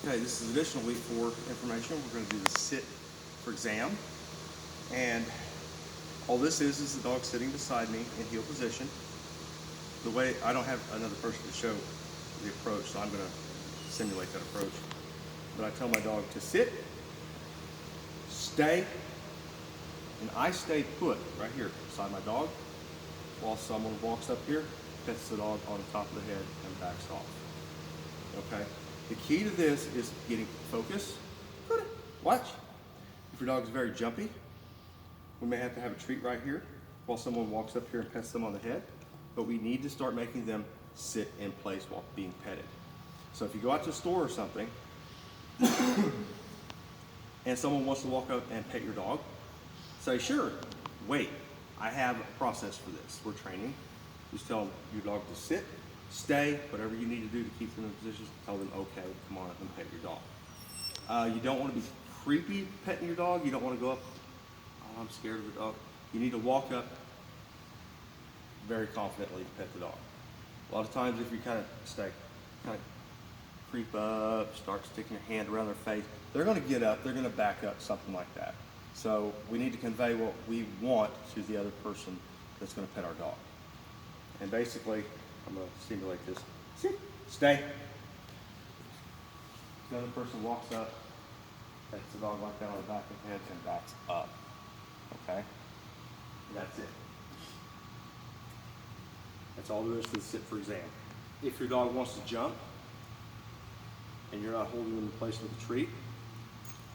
Okay, this is additional week 4 information. We're going to do the sit for exam. And all this is the dog sitting beside me in heel position. The way, I don't have another person to show the approach, so I'm going to simulate that approach. But I tell my dog to sit, stay, and I stay put right here beside my dog while someone walks up here, pets the dog on the top of the head, and backs off. Okay? The key to this is getting focus. Watch. If your dog is very jumpy, we may have to have a treat right here while someone walks up here and pets them on the head, but we need to start making them sit in place while being petted. So if you go out to the store or something and someone wants to walk up and pet your dog, say, sure, wait, I have a process for this. We're training. Just tell your dog to sit, stay, whatever you need to do to keep them in position. Tell them, okay, come on up and pet your dog. You don't want to be creepy petting your dog. You don't want to go up, oh, I'm scared of the dog. You need to walk up very confidently to pet the dog. A lot of times if you kind of creep up, start sticking your hand around their face, they're going to get up, they're going to back up, something like that. So we need to convey what we want to the other person that's going to pet our dog. And basically, I'm going to simulate this. Sit, stay. The other person walks up, pets the dog like that on the back of the head, and backs up. Okay? That's it. That's all there is to the sit for exam. If your dog wants to jump and you're not holding them in place with a treat,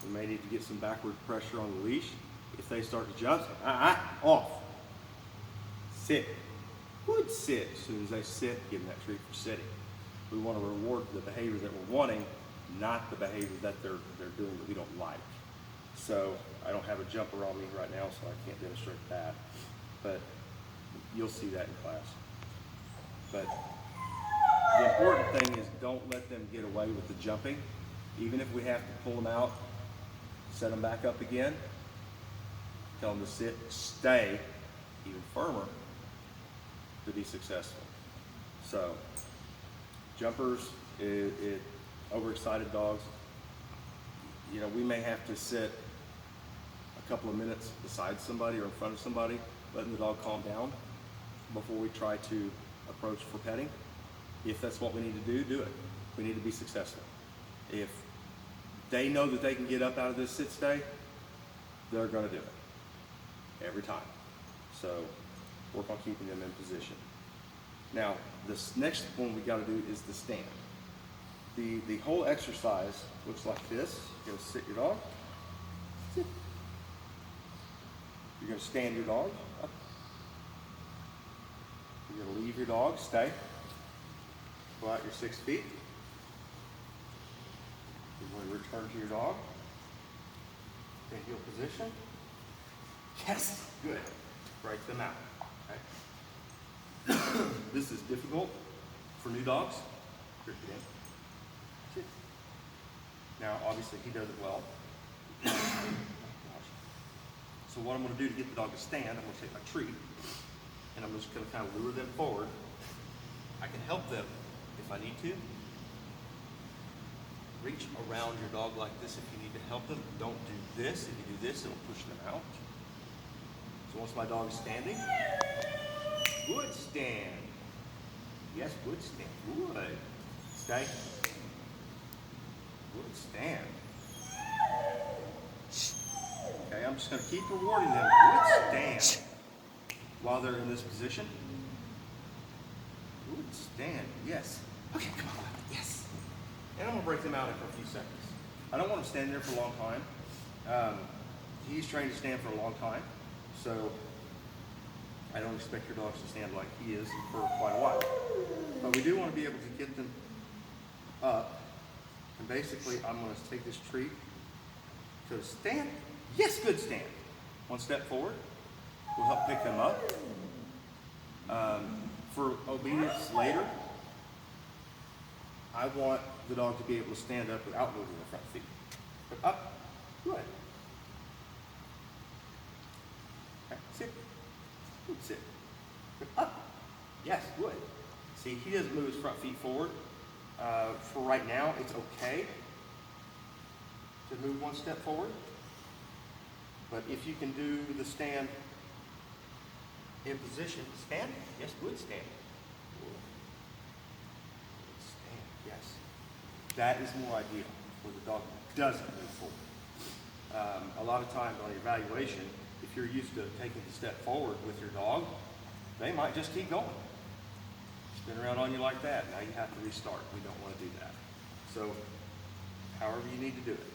we may need to get some backward pressure on the leash. If they start to jump, off. Sit. Good sit. As soon as they sit, give them that treat for sitting. We want to reward the behavior that we're wanting, not the behavior that they're doing that we don't like. So I don't have a jumper on me right now, so I can't demonstrate that. But you'll see that in class. But the important thing is don't let them get away with the jumping. Even if we have to pull them out, set them back up again, tell them to sit, stay, even firmer, to be successful. So, jumpers, overexcited dogs, you know, we may have to sit a couple of minutes beside somebody or in front of somebody, letting the dog calm down before we try to approach for petting. If that's what we need to do it. We need to be successful. If they know that they can get up out of this sit stay, they're going to do it every time. So work on keeping them in position. Now, this next one we got to do is the stand. The whole exercise looks like this. You're going to sit your dog. Sit. You're going to stand your dog up. You're going to leave your dog, stay. Go out your 6 feet. You're going to return to your dog. Stay heel position. Yes, good. Break them out. Okay. This is difficult for new dogs. Grip it in. Sit. Now, obviously, he does it well. So what I'm going to do to get the dog to stand, I'm going to take my treat, and I'm just going to kind of lure them forward. I can help them if I need to. Reach around your dog like this if you need to help them. Don't do this. If you do this, it'll push them out. So once my dog is standing, good stand. Yes, good stand. Good. Stay. Good stand. Okay, I'm just going to keep rewarding them. Good stand. While they're in this position. Good stand. Yes. Okay, come on. Yes. And I'm going to break them out after a few seconds. I don't want them standing there for a long time. He's trained to stand for a long time, so I don't expect your dogs to stand like he is for quite a while. But we do want to be able to get them up. And basically, I'm going to take this treat to stand. Yes, good stand. One step forward. We'll help pick them up. For obedience later, I want the dog to be able to stand up without moving the front feet. But up, good. Okay, sit. Good, sit. Good, up. Yes, good. See, he doesn't move his front feet forward. For right now, it's okay. to move one step forward. But if you can do the stand in position, stand, yes, good stand. Good stand, yes. That is more ideal, where the dog doesn't move forward. A lot of times on evaluation, if you're used to taking the step forward with your dog, they might just keep going. Spin around on you like that. Now you have to restart. We don't want to do that. So, however you need to do it.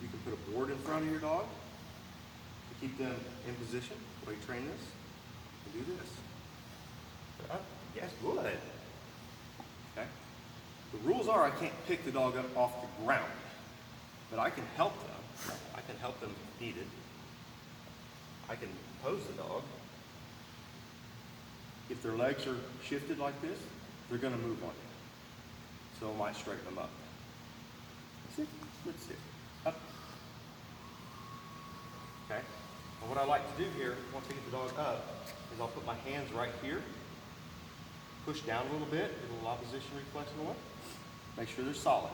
You can put a board in front of your dog to keep them in position while you train this. And do this. Yes, good. Okay. The rules are I can't pick the dog up off the ground, but I can help them. I can help them if needed. I can pose the dog. If their legs are shifted like this, they're going to move on you. So I might straighten them up. Sit, good sit, up. Okay. And what I like to do here, once I get the dog up, is I'll put my hands right here, push down a little bit, get a little opposition reflex going. Make sure they're solid.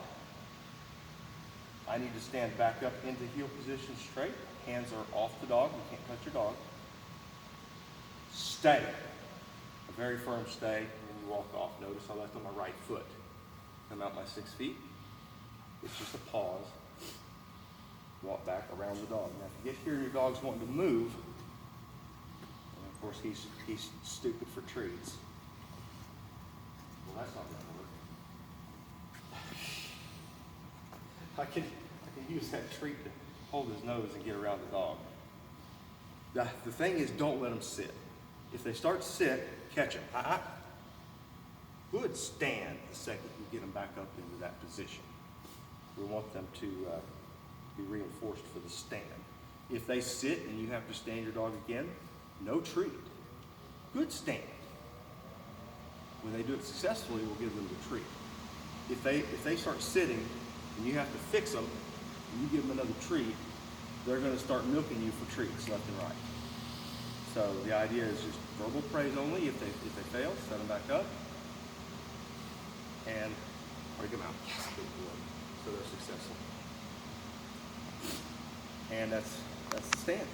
I need to stand back up into heel position straight. Hands are off the dog. You can't touch your dog. Stay. A very firm stay when you walk off. Notice I left on my right foot. Come out my 6 feet. It's just a pause. Walk back around the dog. Now if you get here and your dog's wanting to move, and of course he's stupid for treats. Well, that's not going to work. I can use that treat to hold his nose and get around the dog. The thing is, don't let them sit. If they start to sit, catch them. Good stand the second you get them back up into that position. We want them to be reinforced for the stand. If they sit and you have to stand your dog again, no treat. Good stand. When they do it successfully, we'll give them the treat. If they start sitting and you have to fix them, and you give them another treat, they're going to start milking you for treats left and right. So the idea is just verbal praise only. If they fail, set them back up and break them out. Yes, good boy. So they're successful. And that's the stand.